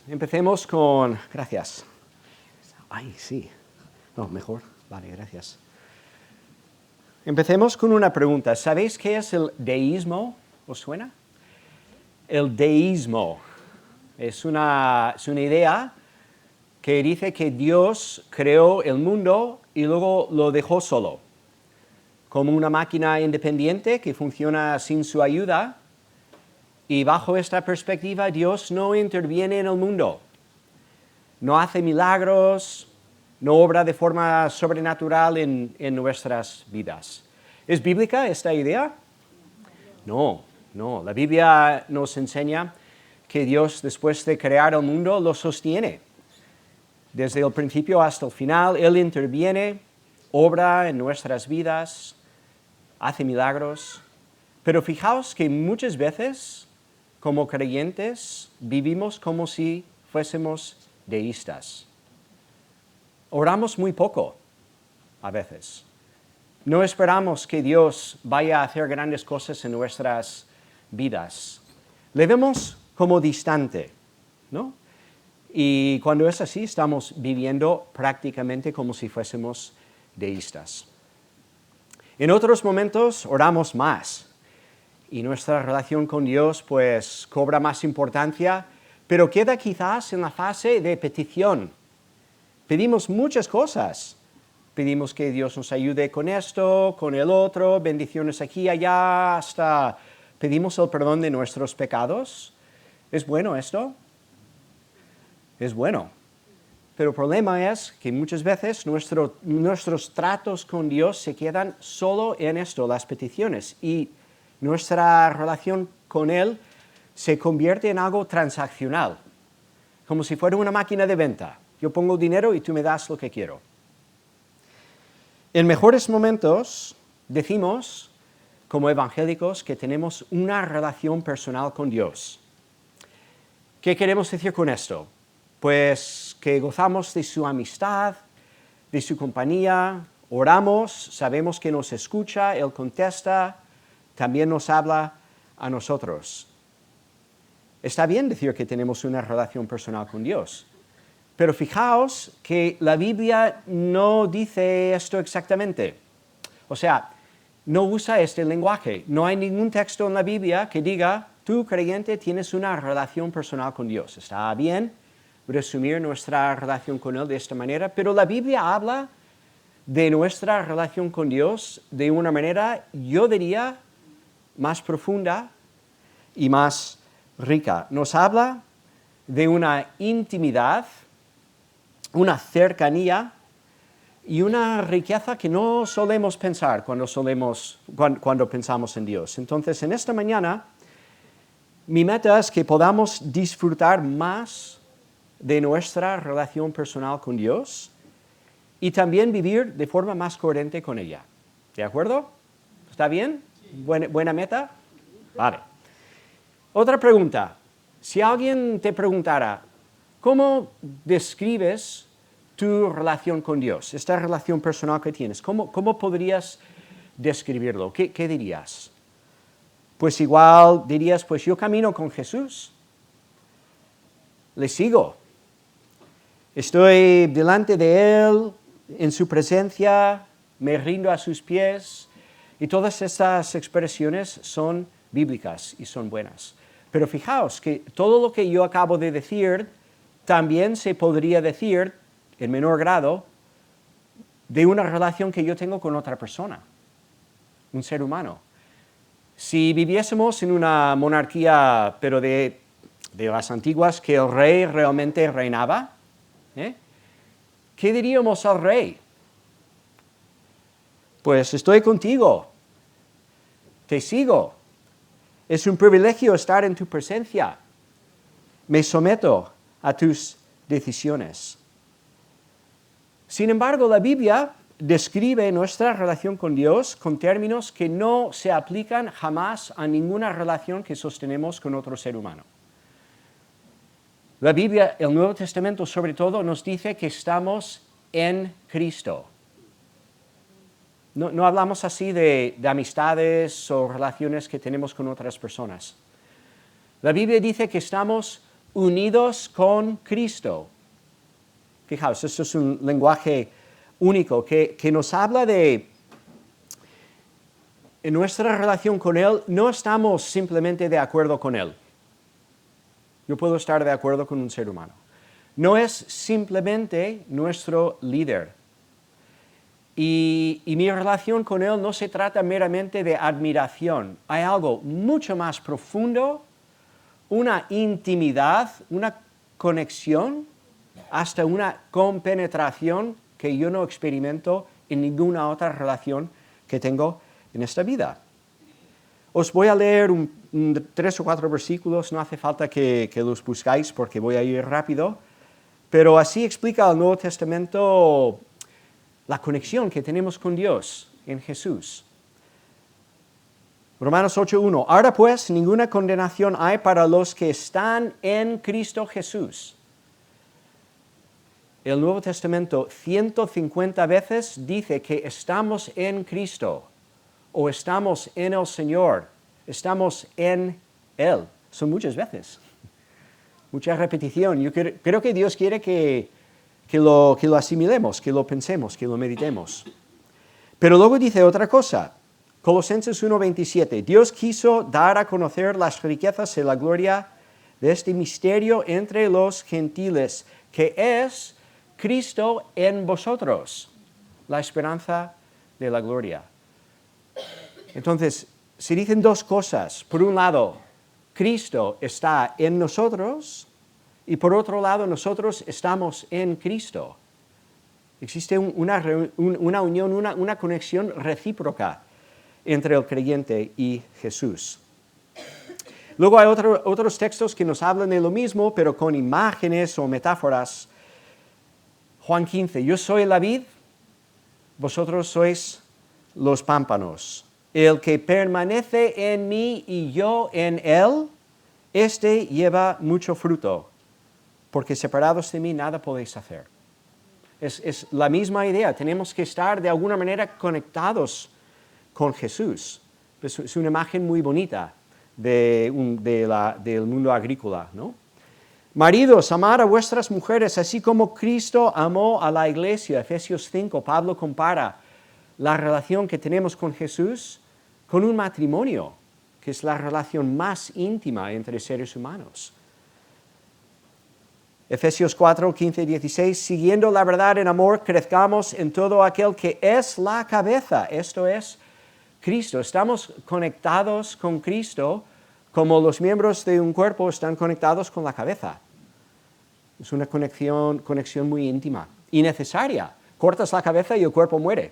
Empecemos con... Gracias. Ay, sí. No, mejor. Vale, gracias. Empecemos con una pregunta. ¿Sabéis qué es el deísmo? ¿Os suena? El deísmo es una idea que dice que Dios creó el mundo y luego lo dejó solo, como una máquina independiente que funciona sin su ayuda. Y bajo esta perspectiva, Dios no interviene en el mundo, no hace milagros, no obra de forma sobrenatural en nuestras vidas. ¿Es bíblica esta idea? No. La Biblia nos enseña que Dios, después de crear el mundo, lo sostiene. Desde el principio hasta el final, Él interviene, obra en nuestras vidas, hace milagros. Pero fijaos que muchas veces, como creyentes, vivimos como si fuésemos deístas. Oramos muy poco, a veces. No esperamos que Dios vaya a hacer grandes cosas en nuestras vidas. Le vemos como distante, ¿no? Y cuando es así, estamos viviendo prácticamente como si fuésemos deístas. En otros momentos oramos más y nuestra relación con Dios pues cobra más importancia, pero queda quizás en la fase de petición. Pedimos muchas cosas. Pedimos que Dios nos ayude con esto, con el otro, bendiciones aquí y allá, hasta pedimos el perdón de nuestros pecados. ¿Es bueno esto? Es bueno. Pero el problema es que muchas veces nuestros tratos con Dios se quedan solo en esto, las peticiones, y nuestra relación con Él se convierte en algo transaccional, como si fuera una máquina de venta. Yo pongo dinero y tú me das lo que quiero. En mejores momentos decimos, como evangélicos, que tenemos una relación personal con Dios. ¿Qué queremos decir con esto? Pues que gozamos de su amistad, de su compañía, oramos, sabemos que nos escucha, Él contesta, también nos habla a nosotros. Está bien decir que tenemos una relación personal con Dios, pero fijaos que la Biblia no dice esto exactamente. O sea, no usa este lenguaje. No hay ningún texto en la Biblia que diga, tú creyente tienes una relación personal con Dios. Está bien resumir nuestra relación con Él de esta manera, pero la Biblia habla de nuestra relación con Dios de una manera, yo diría, más profunda y más rica. Nos habla de una intimidad, una cercanía y una riqueza que no solemos pensar cuando pensamos en Dios. Entonces, en esta mañana, mi meta es que podamos disfrutar más de nuestra relación personal con Dios y también vivir de forma más coherente con ella. ¿De acuerdo? ¿Está bien? Sí. ¿Buena meta? Vale. Otra pregunta. Si alguien te preguntara, ¿cómo describes tu relación con Dios? Esta relación personal que tienes, ¿cómo podrías describirlo? ¿Qué dirías? Pues igual dirías, pues yo camino con Jesús, le sigo, estoy delante de Él, en su presencia, me rindo a sus pies, y todas estas expresiones son bíblicas y son buenas. Pero fijaos que todo lo que yo acabo de decir también se podría decir, en menor grado, de una relación que yo tengo con otra persona, un ser humano. Si viviésemos en una monarquía, pero de las antiguas, que el rey realmente reinaba, ¿qué diríamos al rey? Pues estoy contigo, te sigo, es un privilegio estar en tu presencia, me someto a tus decisiones. Sin embargo, la Biblia describe nuestra relación con Dios con términos que no se aplican jamás a ninguna relación que sostenemos con otro ser humano. La Biblia, el Nuevo Testamento sobre todo, nos dice que estamos en Cristo. No hablamos así de amistades o relaciones que tenemos con otras personas. La Biblia dice que estamos unidos con Cristo. Fijaos, esto es un lenguaje único que nos habla de, en nuestra relación con Él, no estamos simplemente de acuerdo con Él. Yo puedo estar de acuerdo con un ser humano. No es simplemente nuestro líder. Y mi relación con Él no se trata meramente de admiración. Hay algo mucho más profundo, una intimidad, una conexión, hasta una compenetración que yo no experimento en ninguna otra relación que tengo en esta vida. Os voy a leer 3 o 4 versículos, no hace falta que los buscáis porque voy a ir rápido, pero así explica el Nuevo Testamento la conexión que tenemos con Dios en Jesús. Romanos 8:1. Ahora pues, ninguna condenación hay para los que están en Cristo Jesús. El Nuevo Testamento 150 veces dice que estamos en Cristo, o estamos en el Señor, estamos en Él. Son muchas veces, mucha repetición. Yo creo que Dios quiere que lo asimilemos, que lo pensemos, que lo meditemos. Pero luego dice otra cosa, Colosenses 1:27, Dios quiso dar a conocer las riquezas y la gloria de este misterio entre los gentiles, que es Cristo en vosotros, la esperanza de la gloria. Entonces, se dicen dos cosas. Por un lado, Cristo está en nosotros y por otro lado, nosotros estamos en Cristo. Existe una unión, una conexión recíproca entre el creyente y Jesús. Luego hay otros textos que nos hablan de lo mismo, pero con imágenes o metáforas. Juan 15, yo soy la vid, vosotros sois los pámpanos. El que permanece en mí y yo en él, este lleva mucho fruto, porque separados de mí nada podéis hacer. Es la misma idea, tenemos que estar de alguna manera conectados con Jesús. Es una imagen muy bonita del mundo agrícola, ¿no? Maridos, amad a vuestras mujeres, así como Cristo amó a la iglesia. Efesios 5, Pablo compara la relación que tenemos con Jesús con un matrimonio, que es la relación más íntima entre seres humanos. Efesios 4, 15 y 16, siguiendo la verdad en amor, crezcamos en todo aquel que es la cabeza, esto es Cristo. Estamos conectados con Cristo como los miembros de un cuerpo están conectados con la cabeza. Es una conexión muy íntima y necesaria. Cortas la cabeza y el cuerpo muere.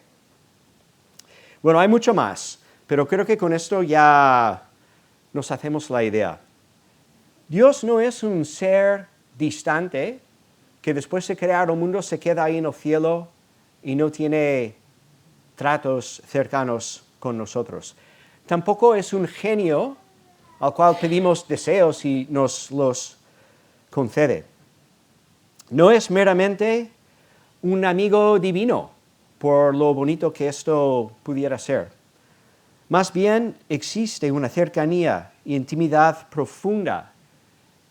Bueno, hay mucho más, pero creo que con esto ya nos hacemos la idea. Dios no es un ser distante que después de crear el mundo se queda ahí en el cielo y no tiene tratos cercanos con nosotros. Tampoco es un genio al cual pedimos deseos y nos los concede. No es meramente un amigo divino, por lo bonito que esto pudiera ser. Más bien existe una cercanía e intimidad profunda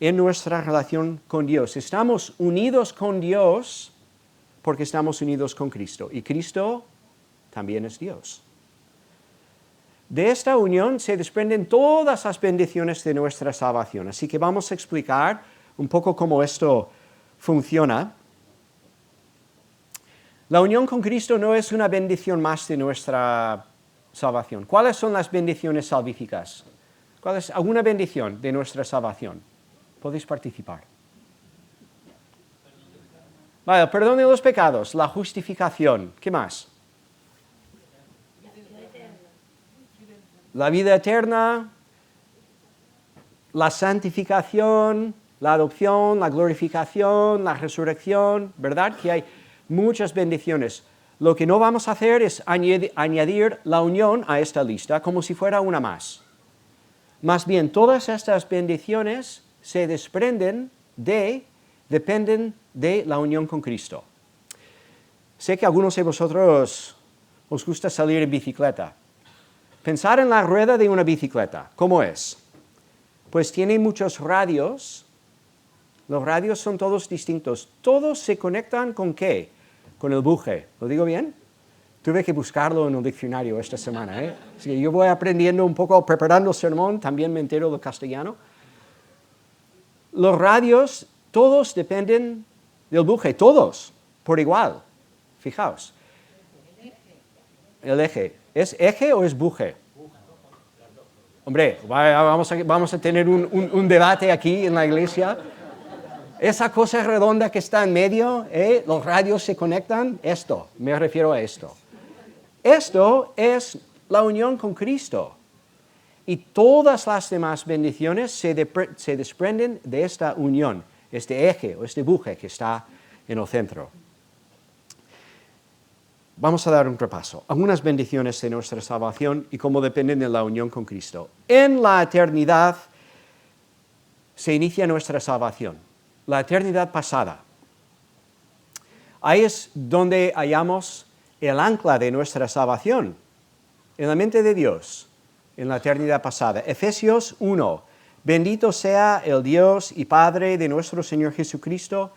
en nuestra relación con Dios. Estamos unidos con Dios porque estamos unidos con Cristo. Y Cristo también es Dios. De esta unión se desprenden todas las bendiciones de nuestra salvación. Así que vamos a explicar un poco cómo esto funciona. La unión con Cristo no es una bendición más de nuestra salvación. ¿Cuáles son las bendiciones salvíficas? ¿Cuál es alguna bendición de nuestra salvación? Podéis participar. Vale, el perdón de los pecados, la justificación. ¿Qué más? La vida eterna, la santificación, la adopción, la glorificación, la resurrección, ¿verdad? Que hay muchas bendiciones. Lo que no vamos a hacer es añadir la unión a esta lista como si fuera una más. Más bien, todas estas bendiciones se dependen de la unión con Cristo. Sé que a algunos de vosotros os gusta salir en bicicleta. Pensar en la rueda de una bicicleta, ¿cómo es? Pues tiene muchos radios Los radios son todos distintos. Todos se conectan ¿con qué? Con el buje. ¿Lo digo bien? Tuve que buscarlo en un diccionario esta semana. Así que yo voy aprendiendo un poco, preparando el sermón, también me entero del castellano. Los radios, todos dependen del buje, todos, por igual. Fijaos. El eje. ¿Es eje o es buje? Hombre, vamos a tener un debate aquí en la iglesia. Esa cosa redonda que está en medio, los radios se conectan, esto, me refiero a esto. Esto es la unión con Cristo. Y todas las demás bendiciones se desprenden de esta unión, este eje o este buje que está en el centro. Vamos a dar un repaso. Algunas bendiciones de nuestra salvación y cómo dependen de la unión con Cristo. En la eternidad se inicia nuestra salvación. La eternidad pasada. Ahí es donde hallamos el ancla de nuestra salvación, en la mente de Dios, en la eternidad pasada. Efesios 1. Bendito sea el Dios y Padre de nuestro Señor Jesucristo,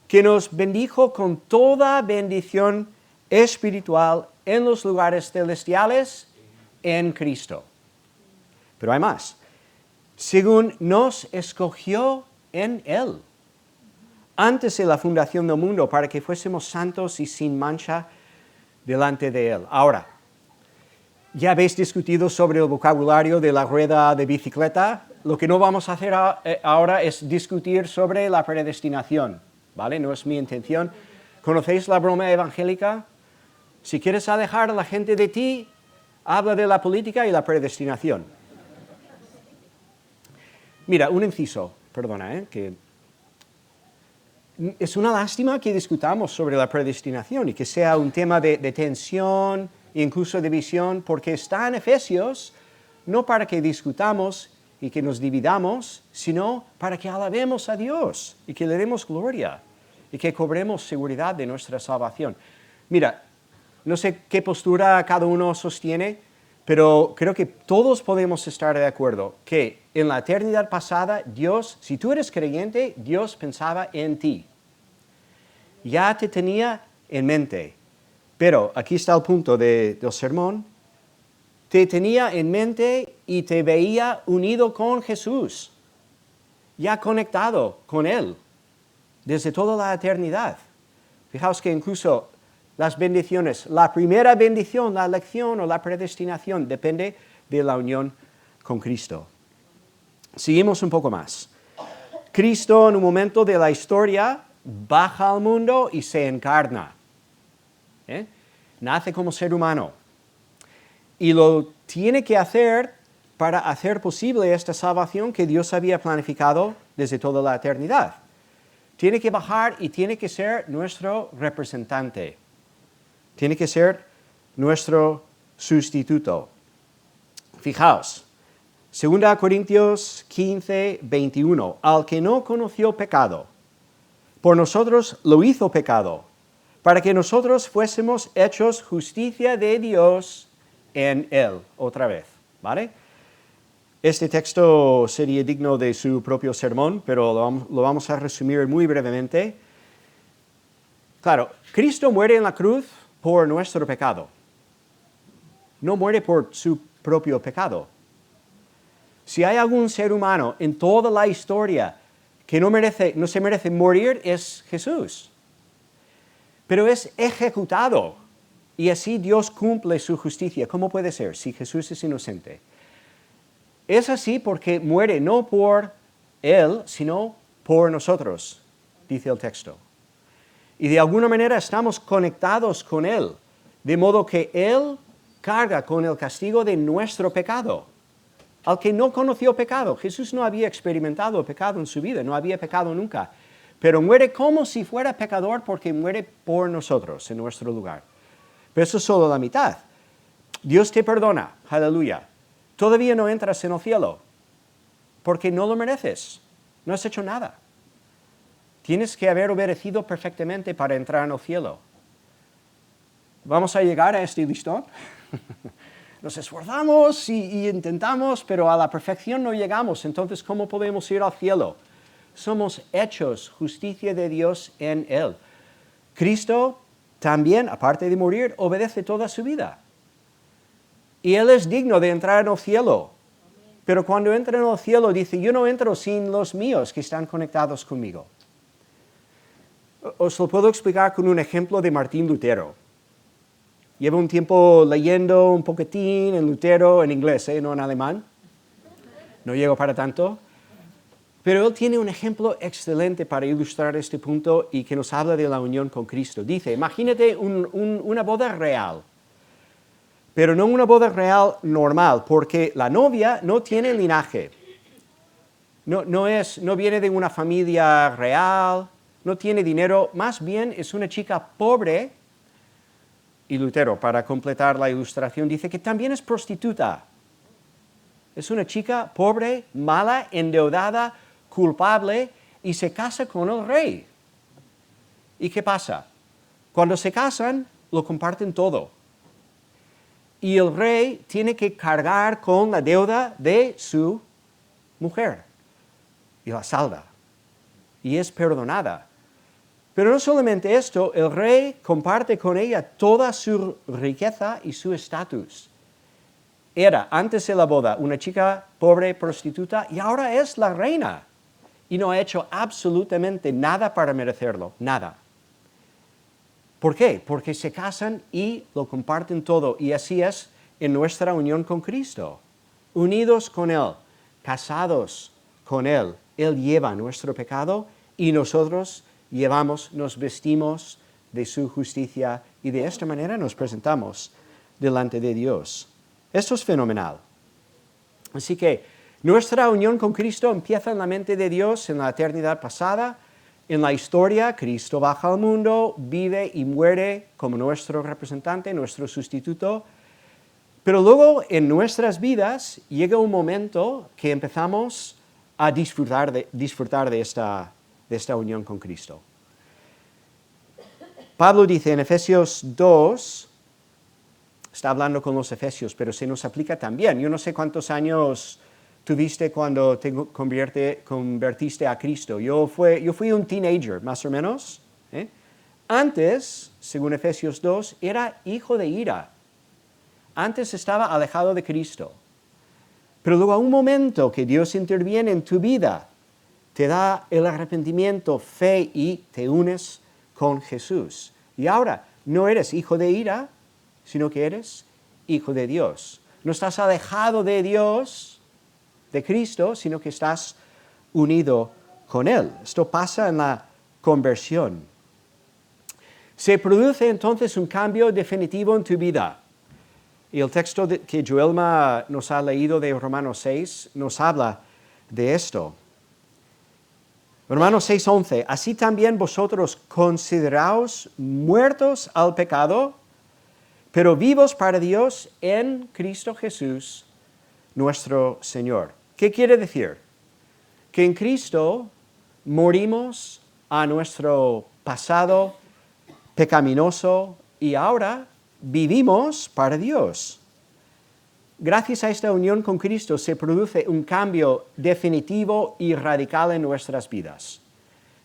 que nos bendijo con toda bendición espiritual en los lugares celestiales en Cristo. Pero hay más. Según nos escogió en Él, antes de la fundación del mundo, para que fuésemos santos y sin mancha delante de Él. Ahora, ya habéis discutido sobre el vocabulario de la rueda de bicicleta. Lo que no vamos a hacer ahora es discutir sobre la predestinación, ¿vale? No es mi intención. ¿Conocéis la broma evangélica? Si quieres alejar a la gente de ti, habla de la política y la predestinación. Mira, un inciso, perdona, que es una lástima que discutamos sobre la predestinación y que sea un tema de tensión e incluso de división, porque está en Efesios, no para que discutamos y que nos dividamos, sino para que alabemos a Dios y que le demos gloria y que cobremos seguridad de nuestra salvación. Mira, no sé qué postura cada uno sostiene, pero creo que todos podemos estar de acuerdo que en la eternidad pasada, Dios, si tú eres creyente, Dios pensaba en ti. Ya te tenía en mente. Pero aquí está el punto del sermón. Te tenía en mente y te veía unido con Jesús, ya conectado con Él, desde toda la eternidad. Fijaos que incluso las bendiciones, la primera bendición, la elección o la predestinación, depende de la unión con Cristo. Seguimos un poco más. Cristo en un momento de la historia baja al mundo y se encarna. Nace como ser humano. Y lo tiene que hacer para hacer posible esta salvación que Dios había planificado desde toda la eternidad. Tiene que bajar y tiene que ser nuestro representante. Tiene que ser nuestro sustituto. Fijaos, 2 Corintios 15, 21. Al que no conoció pecado, por nosotros lo hizo pecado, para que nosotros fuésemos hechos justicia de Dios en Él. Otra vez, ¿vale? Este texto sería digno de su propio sermón, pero lo vamos a resumir muy brevemente. Claro, Cristo muere en la cruz por nuestro pecado. No muere por su propio pecado. Si hay algún ser humano en toda la historia que no se merece morir, es Jesús. Pero es ejecutado y así Dios cumple su justicia. ¿Cómo puede ser si Jesús es inocente? Es así porque muere no por Él, sino por nosotros, dice el texto. Y de alguna manera estamos conectados con Él, de modo que Él carga con el castigo de nuestro pecado. Al que no conoció pecado, Jesús no había experimentado pecado en su vida, no había pecado nunca, pero muere como si fuera pecador porque muere por nosotros, en nuestro lugar. Pero eso es solo la mitad. Dios te perdona, aleluya. Todavía no entras en el cielo, porque no lo mereces, no has hecho nada. Tienes que haber obedecido perfectamente para entrar en el cielo. ¿Vamos a llegar a este listón? Nos esforzamos y intentamos, pero a la perfección no llegamos. Entonces, ¿cómo podemos ir al cielo? somos hechos justicia de Dios en Él. Cristo también, aparte de morir, obedece toda su vida. Y Él es digno de entrar en el cielo. Pero cuando entra en el cielo dice, yo no entro sin los míos que están conectados conmigo. Os lo puedo explicar con un ejemplo de Martín Lutero. Llevo un tiempo leyendo un poquitín en Lutero, en inglés, no en alemán. No llego para tanto. Pero él tiene un ejemplo excelente para ilustrar este punto y que nos habla de la unión con Cristo. Dice, imagínate una boda real. Pero no una boda real normal, porque la novia no tiene linaje. No viene de una familia real, no tiene dinero, más bien es una chica pobre. Y Lutero, para completar la ilustración, dice que también es prostituta. Es una chica pobre, mala, endeudada, culpable, y se casa con el rey. ¿Y qué pasa? Cuando se casan, lo comparten todo. Y el rey tiene que cargar con la deuda de su mujer. Y la salva. Y es perdonada. Pero no solamente esto, el rey comparte con ella toda su riqueza y su estatus. Era, antes de la boda, una chica pobre, prostituta, y ahora es la reina. Y no ha hecho absolutamente nada para merecerlo, nada. ¿Por qué? Porque se casan y lo comparten todo. Y así es en nuestra unión con Cristo. Unidos con Él, casados con Él. Él lleva nuestro pecado y nosotros nos vestimos de su justicia y de esta manera nos presentamos delante de Dios. Esto es fenomenal. Así que nuestra unión con Cristo empieza en la mente de Dios en la eternidad pasada. En la historia, Cristo baja al mundo, vive y muere como nuestro representante, nuestro sustituto. Pero luego en nuestras vidas llega un momento que empezamos a disfrutar de esta unión con Cristo. Pablo dice en Efesios 2, está hablando con los efesios, pero se nos aplica también. Yo no sé cuántos años tuviste cuando te convertiste a Cristo. Yo fui un teenager, más o menos. Antes, según Efesios 2, era hijo de ira. Antes estaba alejado de Cristo. Pero luego a un momento que Dios interviene en tu vida, te da el arrepentimiento, fe y te unes con Jesús. Y ahora no eres hijo de ira, sino que eres hijo de Dios. No estás alejado de Dios, de Cristo, sino que estás unido con Él. Esto pasa en la conversión. Se produce entonces un cambio definitivo en tu vida. Y el texto que Joelma nos ha leído de Romanos 6 nos habla de esto. Romanos 6:11, así también vosotros consideraos muertos al pecado, pero vivos para Dios en Cristo Jesús, nuestro Señor. ¿Qué quiere decir? Que en Cristo morimos a nuestro pasado pecaminoso y ahora vivimos para Dios. Gracias a esta unión con Cristo se produce un cambio definitivo y radical en nuestras vidas.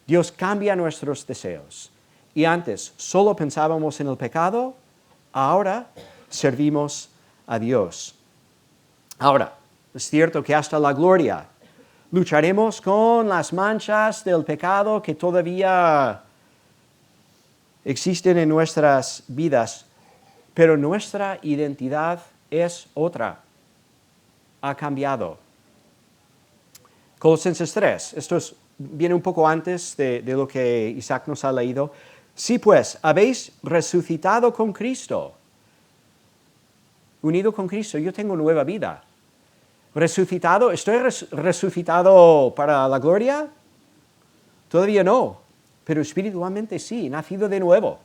Dios cambia nuestros deseos. Y antes solo pensábamos en el pecado, ahora servimos a Dios. Ahora, es cierto que hasta la gloria lucharemos con las manchas del pecado que todavía existen en nuestras vidas, pero nuestra identidad es otra. Ha cambiado. Colosenses 3, esto viene un poco antes de lo que Isaac nos ha leído. Sí, pues, habéis resucitado con Cristo. Unido con Cristo, yo tengo nueva vida. Resucitado, ¿estoy resucitado para la gloria? Todavía no, pero espiritualmente sí, nacido de nuevo.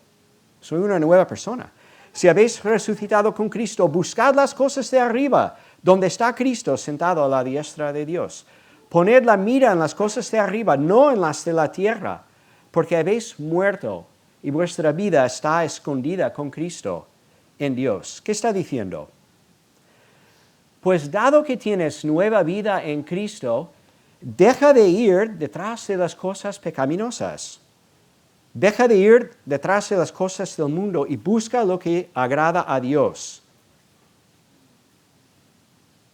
Soy una nueva persona. Si habéis resucitado con Cristo, buscad las cosas de arriba, donde está Cristo sentado a la diestra de Dios. Poned la mira en las cosas de arriba, no en las de la tierra, porque habéis muerto y vuestra vida está escondida con Cristo en Dios. ¿Qué está diciendo? Pues dado que tienes nueva vida en Cristo, Deja de ir detrás de las cosas pecaminosas. Deja de ir detrás de las cosas del mundo y busca lo que agrada a Dios.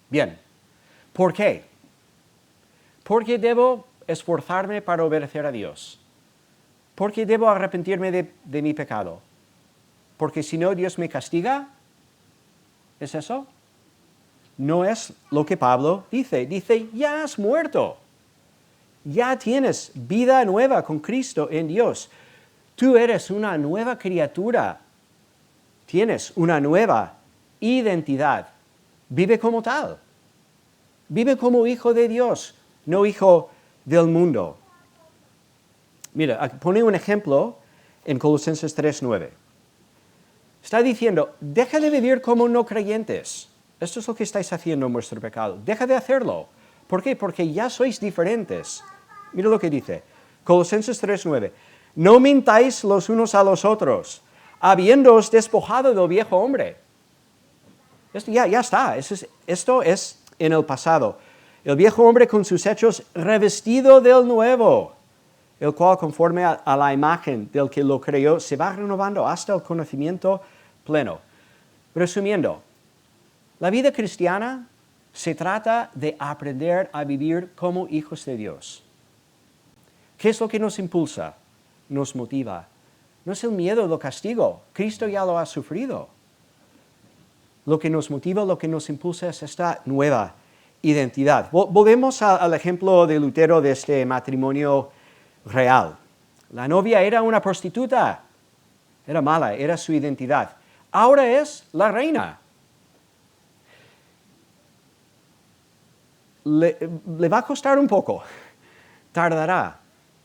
Bien, ¿por qué? ¿Por qué debo esforzarme para obedecer a Dios? ¿Por qué debo arrepentirme de mi pecado? Porque si no, Dios me castiga. ¿Es eso? No es lo que Pablo dice. Dice, ya has muerto. Ya tienes vida nueva con Cristo en Dios. Tú eres una nueva criatura. Tienes una nueva identidad. Vive como tal. Vive como hijo de Dios, no hijo del mundo. Mira, pone un ejemplo en Colosenses 3:9. Está diciendo, deja de vivir como no creyentes. Esto es lo que estáis haciendo en vuestro pecado. Deja de hacerlo. ¿Por qué? Porque ya sois diferentes. Mira lo que dice. Colosenses 3:9. No mintáis los unos a los otros, habiéndoos despojado del viejo hombre. Esto ya está. Esto es en el pasado. El viejo hombre con sus hechos revestido del nuevo, el cual conforme a la imagen del que lo creó se va renovando hasta el conocimiento pleno. Resumiendo, la vida cristiana se trata de aprender a vivir como hijos de Dios. ¿Qué es lo que nos impulsa? Nos motiva. No es el miedo del castigo. Cristo ya lo ha sufrido. Lo que nos motiva, lo que nos impulsa es esta nueva identidad. Volvemos al ejemplo de Lutero de este matrimonio real. La novia era una prostituta. Era mala, era su identidad. Ahora es la reina. Le va a costar un poco. Tardará.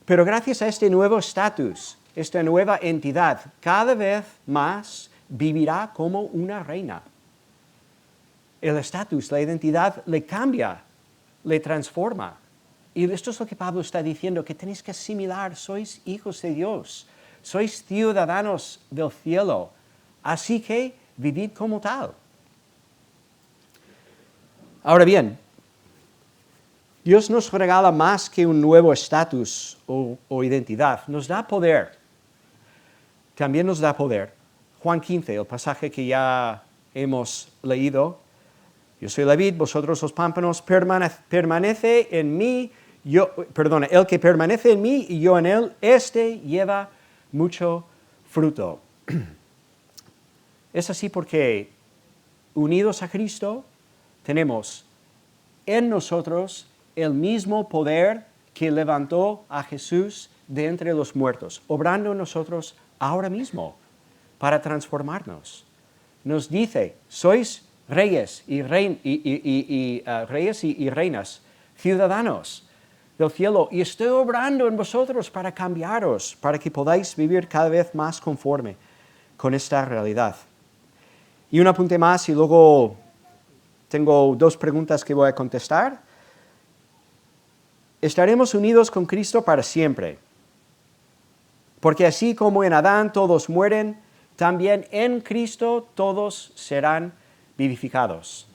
Pero gracias a este nuevo estatus, esta nueva entidad, cada vez más vivirá como una reina. El estatus, la identidad le cambia, le transforma. Y esto es lo que Pablo está diciendo, que tenéis que asimilar, sois hijos de Dios, sois ciudadanos del cielo, así que vivid como tal. Ahora bien, Dios nos regala más que un nuevo estatus o identidad, nos da poder. También nos da poder. Juan 15, el pasaje que ya hemos leído. Yo soy la vid, vosotros los pámpanos, permanece en mí, el que permanece en mí y yo en él, este lleva mucho fruto. Es así porque unidos a Cristo tenemos en nosotros el mismo poder que levantó a Jesús de entre los muertos, obrando en nosotros ahora mismo para transformarnos. Nos dice, sois reyes y reinas, ciudadanos del cielo, y estoy obrando en vosotros para cambiaros, para que podáis vivir cada vez más conforme con esta realidad. Y un apunte más y luego tengo 2 preguntas que voy a contestar. Estaremos unidos con Cristo para siempre, porque así como en Adán todos mueren, también en Cristo todos serán vivificados.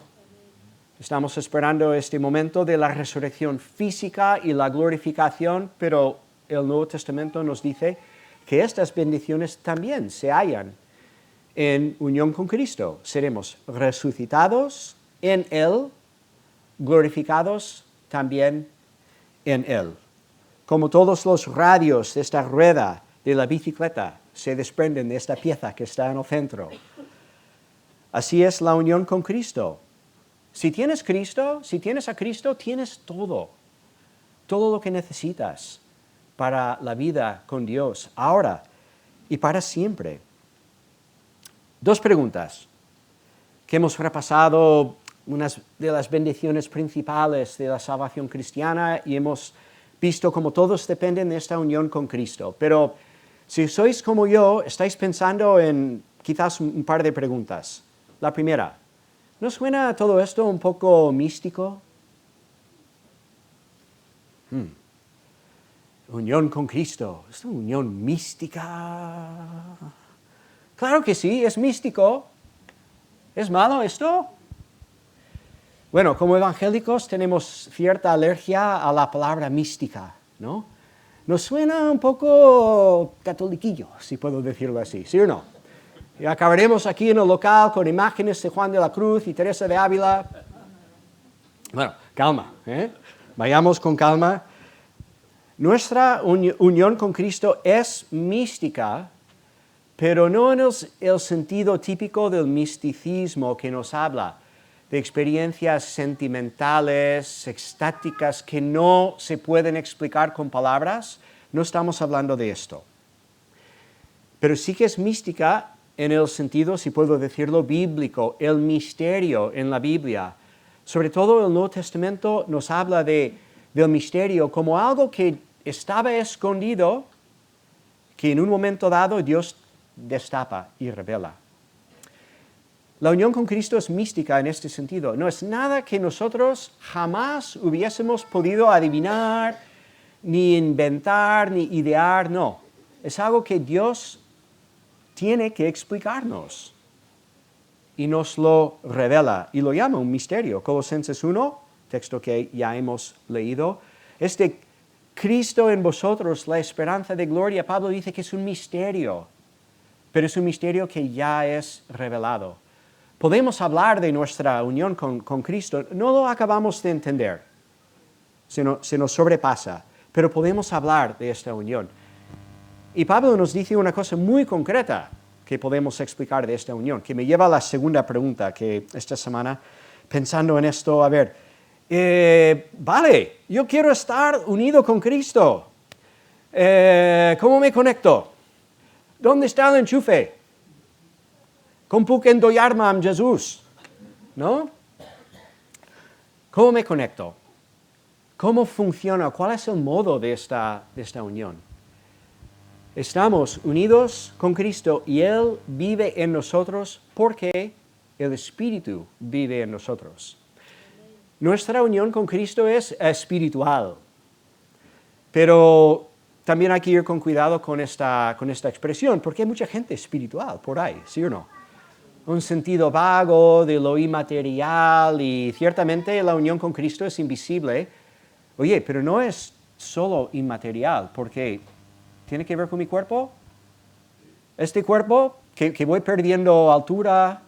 Estamos esperando este momento de la resurrección física y la glorificación, pero el Nuevo Testamento nos dice que estas bendiciones también se hallan en unión con Cristo. Seremos resucitados en Él, glorificados también en Él. Como todos los radios de esta rueda de la bicicleta se desprenden de esta pieza que está en el centro. Así es la unión con Cristo. Si tienes a Cristo, tienes todo lo que necesitas para la vida con Dios, ahora y para siempre. 2 preguntas que hemos repasado, unas de las bendiciones principales de la salvación cristiana, y hemos visto cómo todos dependen de esta unión con Cristo. Pero si sois como yo, estáis pensando en quizás un par de preguntas. La primera, ¿no suena todo esto un poco místico? Unión con Cristo, ¿es una unión mística? Claro que sí, es místico. ¿Es malo esto? Bueno, como evangélicos tenemos cierta alergia a la palabra mística, ¿no? Nos suena un poco catoliquillo, si puedo decirlo así, ¿sí o no? Y acabaremos aquí en el local con imágenes de Juan de la Cruz y Teresa de Ávila. Bueno, calma, ¿eh? Vayamos con calma. Nuestra unión con Cristo es mística, pero no en el sentido típico del misticismo que nos habla de experiencias sentimentales, extáticas, que no se pueden explicar con palabras. No estamos hablando de esto. Pero sí que es mística en el sentido, si puedo decirlo, bíblico, el misterio en la Biblia. Sobre todo el Nuevo Testamento nos habla del misterio como algo que estaba escondido, que en un momento dado Dios destapa y revela. La unión con Cristo es mística en este sentido. No es nada que nosotros jamás hubiésemos podido adivinar, ni inventar, ni idear, no. Es algo que Dios tiene que explicarnos y nos lo revela y lo llama un misterio. Colosenses 1, texto que ya hemos leído, este Cristo en vosotros, la esperanza de gloria. Pablo dice que es un misterio, pero es un misterio que ya es revelado. Podemos hablar de nuestra unión con Cristo, no lo acabamos de entender, se nos sobrepasa, pero podemos hablar de esta unión. Y Pablo nos dice una cosa muy concreta que podemos explicar de esta unión, que me lleva a la segunda pregunta que esta semana, pensando en esto, a ver, vale, yo quiero estar unido con Cristo. ¿Cómo me conecto? ¿Dónde está el enchufe? ¿Cómo puc endollar-me amb Jesús? ¿No? ¿Cómo me conecto? ¿Cómo funciona? ¿Cuál es el modo de esta unión? Estamos unidos con Cristo y Él vive en nosotros porque el Espíritu vive en nosotros. Nuestra unión con Cristo es espiritual, pero también hay que ir con cuidado con esta expresión, porque hay mucha gente espiritual por ahí, ¿sí o no? Un sentido vago de lo inmaterial y ciertamente la unión con Cristo es invisible. Oye, pero no es solo inmaterial, porque tiene que ver con mi cuerpo. Este cuerpo que voy perdiendo altura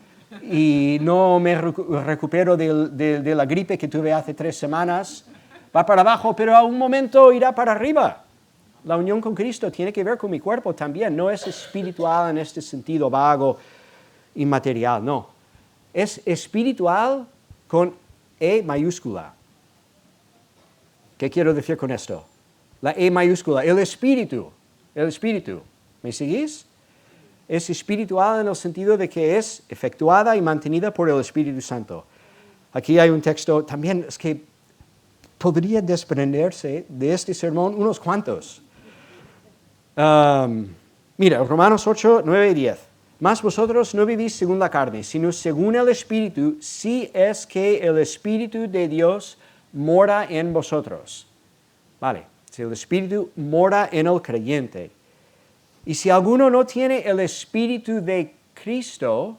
y no me recupero de la gripe que tuve hace 3 semanas, va para abajo, pero a un momento irá para arriba. La unión con Cristo tiene que ver con mi cuerpo también, no es espiritual en este sentido vago, inmaterial, no. Es espiritual con E mayúscula. ¿Qué quiero decir con esto? La E mayúscula, el espíritu. ¿Me seguís? Es espiritual en el sentido de que es efectuada y mantenida por el Espíritu Santo. Aquí hay un texto, también es que podría desprenderse de este sermón unos cuantos. Mira, Romanos 8, 9 y 10. Mas vosotros no vivís según la carne, sino según el Espíritu, si es que el Espíritu de Dios mora en vosotros. Vale, si el Espíritu mora en el creyente. Y si alguno no tiene el Espíritu de Cristo,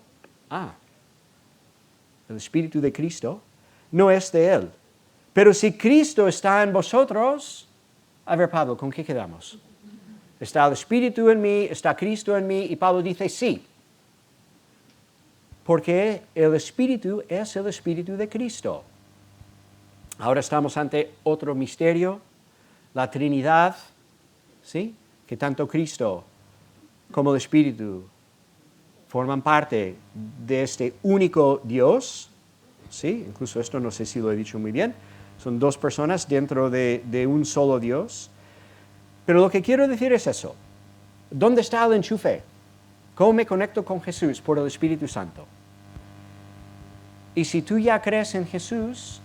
el Espíritu de Cristo no es de Él. Pero si Cristo está en vosotros, a ver, Pablo, ¿con qué quedamos? Está el Espíritu en mí, está Cristo en mí, y Pablo dice sí. Porque el Espíritu es el Espíritu de Cristo. Ahora estamos ante otro misterio, la Trinidad, ¿sí? Que tanto Cristo como el Espíritu forman parte de este único Dios, ¿sí? Incluso esto no sé si lo he dicho muy bien, son 2 personas dentro de un solo Dios. Pero lo que quiero decir es eso. ¿Dónde está el enchufe? ¿Cómo me conecto con Jesús? Por el Espíritu Santo. Y si tú ya crees en Jesús,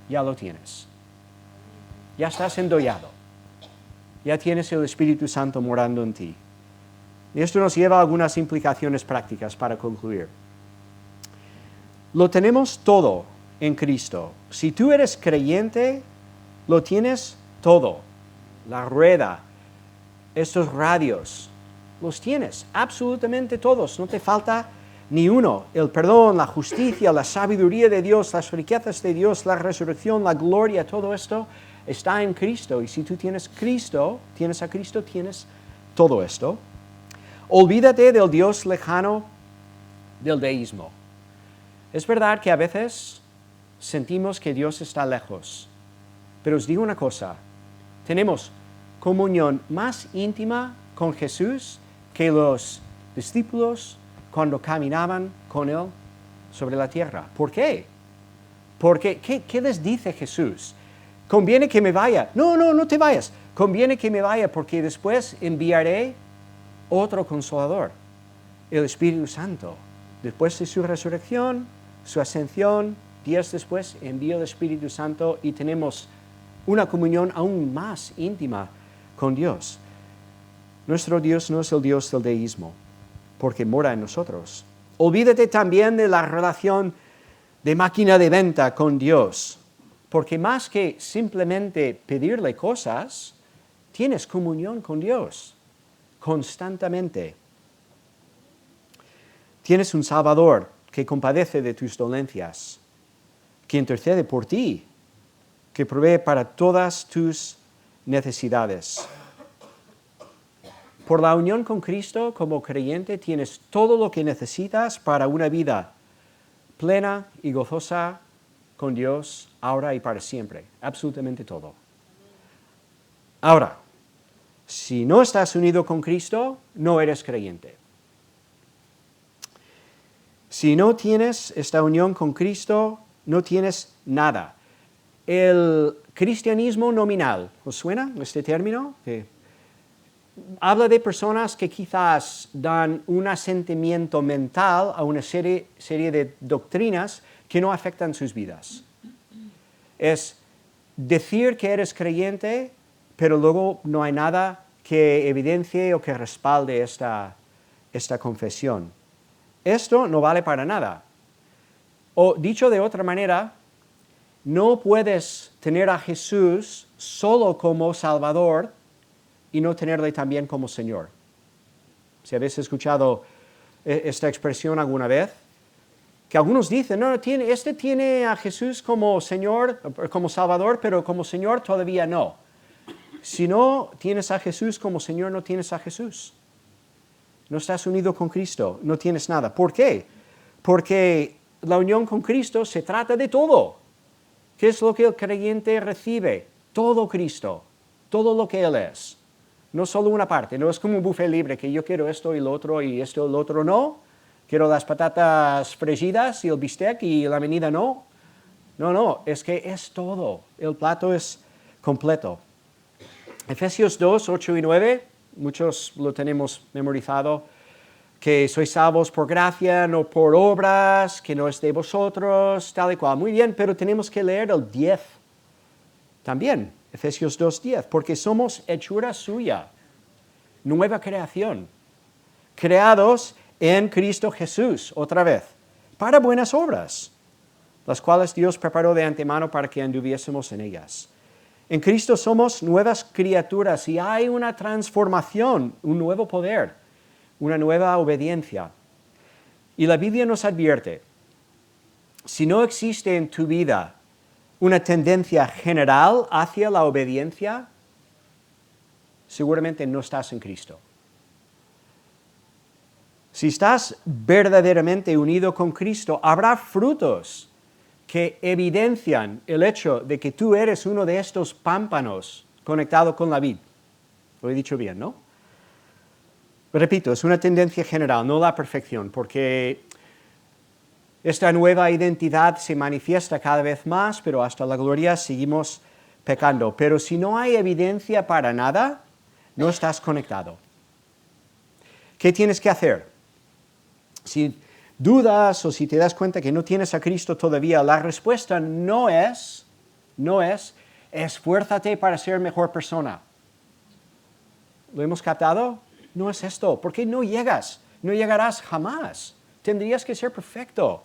ya lo tienes. Ya estás endollado. Ya tienes el Espíritu Santo morando en ti. Y esto nos lleva a algunas implicaciones prácticas para concluir. Lo tenemos todo en Cristo. Si tú eres creyente, lo tienes todo. La rueda, estos radios, los tienes absolutamente todos. No te falta Ni uno. El perdón, la justicia, la sabiduría de Dios, las riquezas de Dios, la resurrección, la gloria, todo esto está en Cristo. Y si tú tienes a Cristo, tienes todo esto. Olvídate del Dios lejano del deísmo. Es verdad que a veces sentimos que Dios está lejos. Pero os digo una cosa, tenemos comunión más íntima con Jesús que los discípulos cuando caminaban con Él sobre la tierra. ¿Por qué? Porque, ¿qué les dice Jesús? ¿Conviene que me vaya? No te vayas. Conviene que me vaya porque después enviaré otro Consolador, el Espíritu Santo. Después de su resurrección, su ascensión, días después envía el Espíritu Santo y tenemos una comunión aún más íntima con Dios. Nuestro Dios no es el Dios del deísmo, porque mora en nosotros. Olvídate también de la relación de máquina de venta con Dios, porque más que simplemente pedirle cosas, tienes comunión con Dios constantemente. Tienes un Salvador que compadece de tus dolencias, que intercede por ti, que provee para todas tus necesidades. Por la unión con Cristo, como creyente, tienes todo lo que necesitas para una vida plena y gozosa con Dios, ahora y para siempre. Absolutamente todo. Ahora, si no estás unido con Cristo, no eres creyente. Si no tienes esta unión con Cristo, no tienes nada. El cristianismo nominal, ¿os suena este término? Habla de personas que quizás dan un asentimiento mental a una serie de doctrinas que no afectan sus vidas. Es decir que eres creyente, pero luego no hay nada que evidencie o que respalde esta confesión. Esto no vale para nada. O dicho de otra manera, no puedes tener a Jesús solo como Salvador y no tenerle también como Señor. Si habéis escuchado esta expresión alguna vez, que algunos dicen, no, tiene a Jesús como Señor, como Salvador, pero como Señor todavía no. Si no tienes a Jesús como Señor, no tienes a Jesús. No estás unido con Cristo, no tienes nada. ¿Por qué? Porque la unión con Cristo se trata de todo. ¿Qué es lo que el creyente recibe? Todo Cristo, todo lo que Él es. No solo una parte, no es como un buffet libre que yo quiero esto y lo otro y esto y lo otro no. Quiero las patatas fregidas y el bistec y la avenida no. No, es que es todo. El plato es completo. Efesios 2, 8 y 9, muchos lo tenemos memorizado, que sois salvos por gracia, no por obras, que no es de vosotros, tal y cual. Muy bien, pero tenemos que leer el 10 también, Efesios 2, 10, porque somos hechura suya, nueva creación, creados en Cristo Jesús, otra vez, para buenas obras, las cuales Dios preparó de antemano para que anduviésemos en ellas. En Cristo somos nuevas criaturas y hay una transformación, un nuevo poder, una nueva obediencia. Y la Biblia nos advierte, si no existe en tu vida una tendencia general hacia la obediencia, seguramente no estás en Cristo. Si estás verdaderamente unido con Cristo, habrá frutos que evidencian el hecho de que tú eres uno de estos pámpanos conectado con la vid. Lo he dicho bien, ¿no? Repito, es una tendencia general, no la perfección, porque esta nueva identidad se manifiesta cada vez más, pero hasta la gloria seguimos pecando. Pero si no hay evidencia para nada, no estás conectado. ¿Qué tienes que hacer? Si dudas o si te das cuenta que no tienes a Cristo todavía, la respuesta no es, esfuérzate para ser mejor persona. ¿Lo hemos captado? No es esto, porque no llegarás jamás. Tendrías que ser perfecto.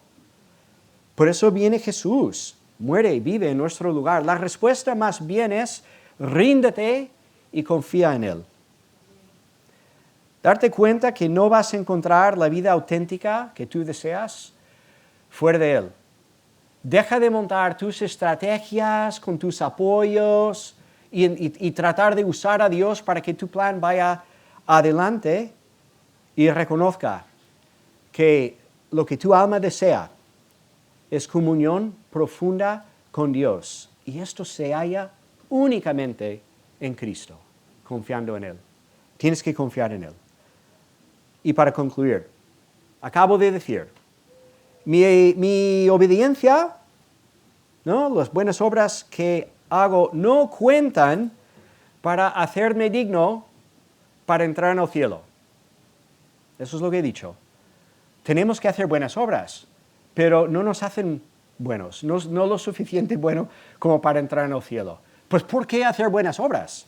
Por eso viene Jesús, muere y vive en nuestro lugar. La respuesta más bien es, ríndete y confía en Él. Darte cuenta que no vas a encontrar la vida auténtica que tú deseas fuera de Él. Deja de montar tus estrategias con tus apoyos y tratar de usar a Dios para que tu plan vaya adelante y reconozca que lo que tu alma desea es comunión profunda con Dios. Y esto se halla únicamente en Cristo, confiando en Él. Tienes que confiar en Él. Y para concluir, acabo de decir, mi obediencia, ¿no? Las buenas obras que hago no cuentan para hacerme digno para entrar en el cielo. Eso es lo que he dicho. Tenemos que hacer buenas obras, pero no nos hacen buenos, no lo suficiente bueno como para entrar en el cielo. Pues ¿por qué hacer buenas obras?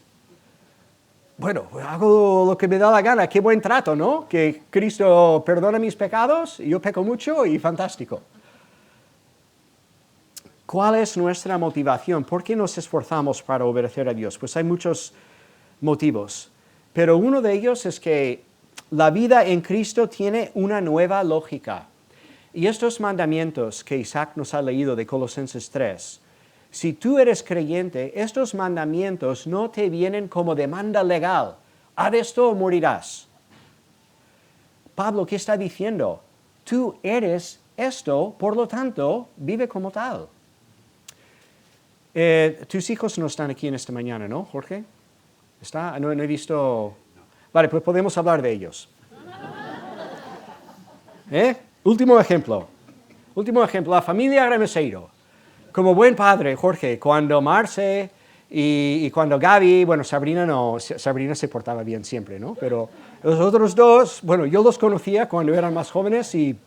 Bueno, hago lo que me da la gana, qué buen trato, ¿no? Que Cristo perdona mis pecados, y yo peco mucho y fantástico. ¿Cuál es nuestra motivación? ¿Por qué nos esforzamos para obedecer a Dios? Pues hay muchos motivos, pero uno de ellos es que la vida en Cristo tiene una nueva lógica. Y estos mandamientos que Isaac nos ha leído de Colosenses 3, si tú eres creyente, estos mandamientos no te vienen como demanda legal. Haz esto o morirás. Pablo, ¿qué está diciendo? Tú eres esto, por lo tanto, vive como tal. Tus hijos no están aquí en esta mañana, ¿no, Jorge? ¿Está? No he visto... Vale, pues podemos hablar de ellos. Último ejemplo, la familia Remeseiro. Como buen padre, Jorge, cuando Marce y cuando Gaby, bueno, Sabrina se portaba bien siempre, ¿no? Pero los otros dos, bueno, yo los conocía cuando eran más jóvenes y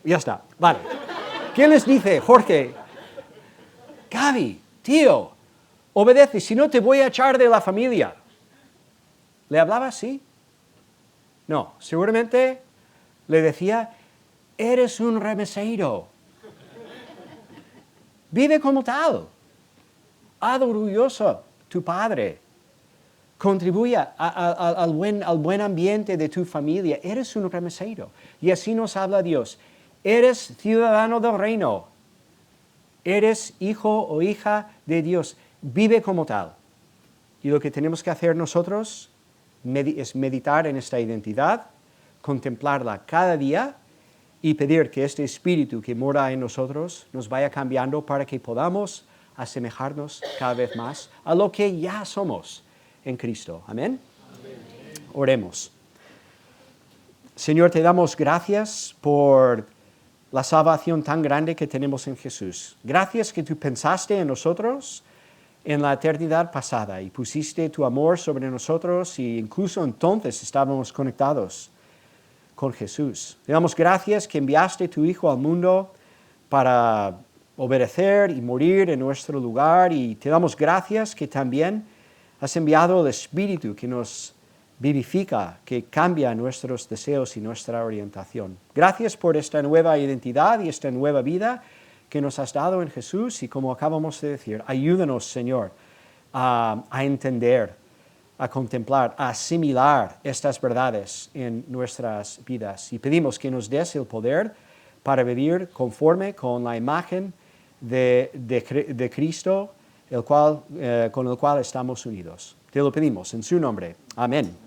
ya está, vale. ¿Quién les dice, Jorge, Gaby, tío, obedece, si no te voy a echar de la familia? ¿Le hablaba así? No, seguramente le decía, eres un Remeseiro. Vive como tal. Haz orgulloso tu padre. Contribuye al buen ambiente de tu familia. Eres un Remeseiro. Y así nos habla Dios. Eres ciudadano del reino. Eres hijo o hija de Dios. Vive como tal. Y lo que tenemos que hacer nosotros es meditar en esta identidad, contemplarla cada día y pedir que este espíritu que mora en nosotros nos vaya cambiando para que podamos asemejarnos cada vez más a lo que ya somos en Cristo. Amén. Oremos. Señor, te damos gracias por la salvación tan grande que tenemos en Jesús. Gracias que tú pensaste en nosotros en la eternidad pasada y pusiste tu amor sobre nosotros y incluso entonces estábamos conectados con Jesús. Te damos gracias que enviaste tu Hijo al mundo para obedecer y morir en nuestro lugar y te damos gracias que también has enviado el Espíritu que nos vivifica, que cambia nuestros deseos y nuestra orientación. Gracias por esta nueva identidad y esta nueva vida que nos has dado en Jesús y como acabamos de decir, ayúdanos, Señor, a entender, a contemplar, a asimilar estas verdades en nuestras vidas. Y pedimos que nos des el poder para vivir conforme con la imagen de Cristo, con el cual estamos unidos. Te lo pedimos en su nombre. Amén.